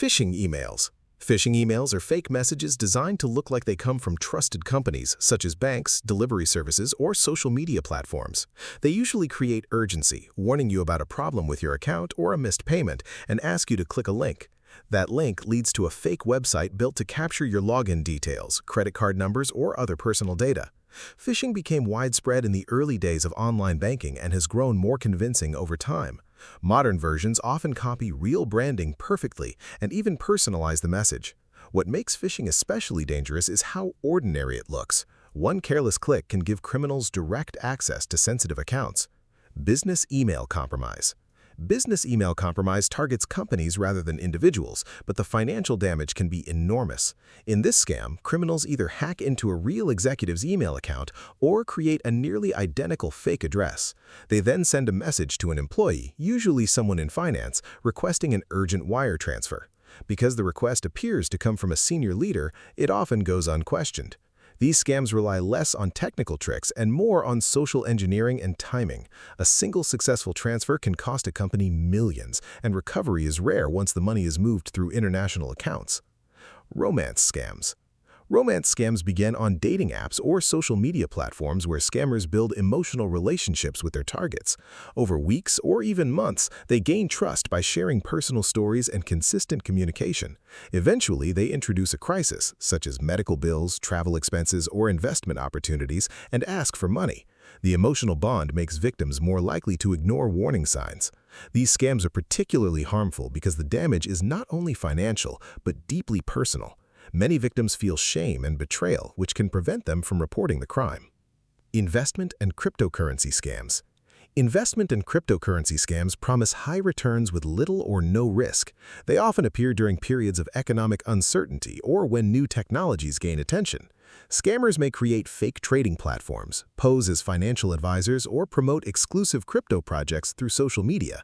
Phishing emails. Phishing emails are fake messages designed to look like they come from trusted companies such as banks, delivery services, or social media platforms. They usually create urgency, warning you about a problem with your account or a missed payment, and ask you to click a link. That link leads to a fake website built to capture your login details, credit card numbers, or other personal data. Phishing became widespread in the early days of online banking and has grown more convincing over time. Modern versions often copy real branding perfectly and even personalize the message. What makes phishing especially dangerous is how ordinary it looks. One careless click can give criminals direct access to sensitive accounts. Business email compromise. Business email compromise targets companies rather than individuals, but the financial damage can be enormous. In this scam, criminals either hack into a real executive's email account or create a nearly identical fake address. They then send a message to an employee, usually someone in finance, requesting an urgent wire transfer. Because the request appears to come from a senior leader, it often goes unquestioned. These scams rely less on technical tricks and more on social engineering and timing. A single successful transfer can cost a company millions, and recovery is rare once the money is moved through international accounts. Romance scams. Romance scams begin on dating apps or social media platforms where scammers build emotional relationships with their targets. Over weeks or even months, they gain trust by sharing personal stories and consistent communication. Eventually, they introduce a crisis, such as medical bills, travel expenses, or investment opportunities, and ask for money. The emotional bond makes victims more likely to ignore warning signs. These scams are particularly harmful because the damage is not only financial, but deeply personal. Many victims feel shame and betrayal, which can prevent them from reporting the crime. Investment and cryptocurrency scams. Investment and cryptocurrency scams promise high returns with little or no risk. They often appear during periods of economic uncertainty or when new technologies gain attention. Scammers may create fake trading platforms, pose as financial advisors, or promote exclusive crypto projects through social media.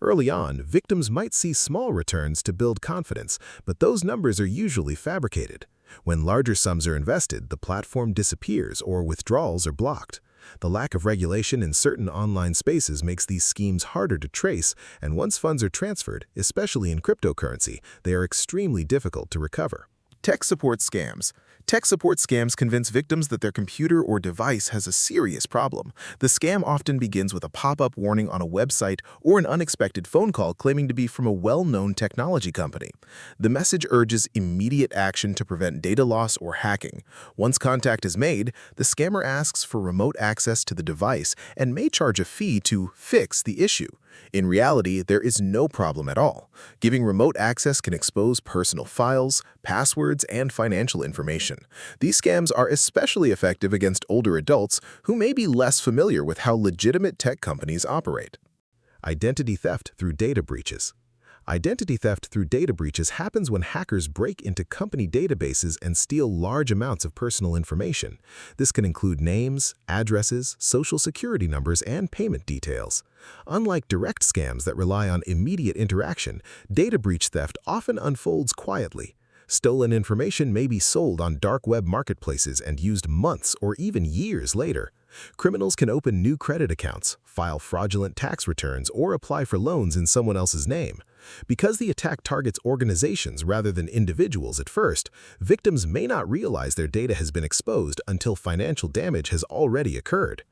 Early on, victims might see small returns to build confidence, but those numbers are usually fabricated. When larger sums are invested, the platform disappears or withdrawals are blocked. The lack of regulation in certain online spaces makes these schemes harder to trace, and once funds are transferred, especially in cryptocurrency, they are extremely difficult to recover. Tech support scams. Tech support scams convince victims that their computer or device has a serious problem. The scam often begins with a pop-up warning on a website or an unexpected phone call claiming to be from a well-known technology company. The message urges immediate action to prevent data loss or hacking. Once contact is made, the scammer asks for remote access to the device and may charge a fee to fix the issue. In reality, there is no problem at all. Giving remote access can expose personal files, passwords, and financial information. These scams are especially effective against older adults who may be less familiar with how legitimate tech companies operate. Identity theft through data breaches. Identity theft through data breaches happens when hackers break into company databases and steal large amounts of personal information. This can include names, addresses, social security numbers, and payment details. Unlike direct scams that rely on immediate interaction, data breach theft often unfolds quietly. Stolen information may be sold on dark web marketplaces and used months or even years later. Criminals can open new credit accounts, file fraudulent tax returns, or apply for loans in someone else's name. Because the attack targets organizations rather than individuals at first, victims may not realize their data has been exposed until financial damage has already occurred.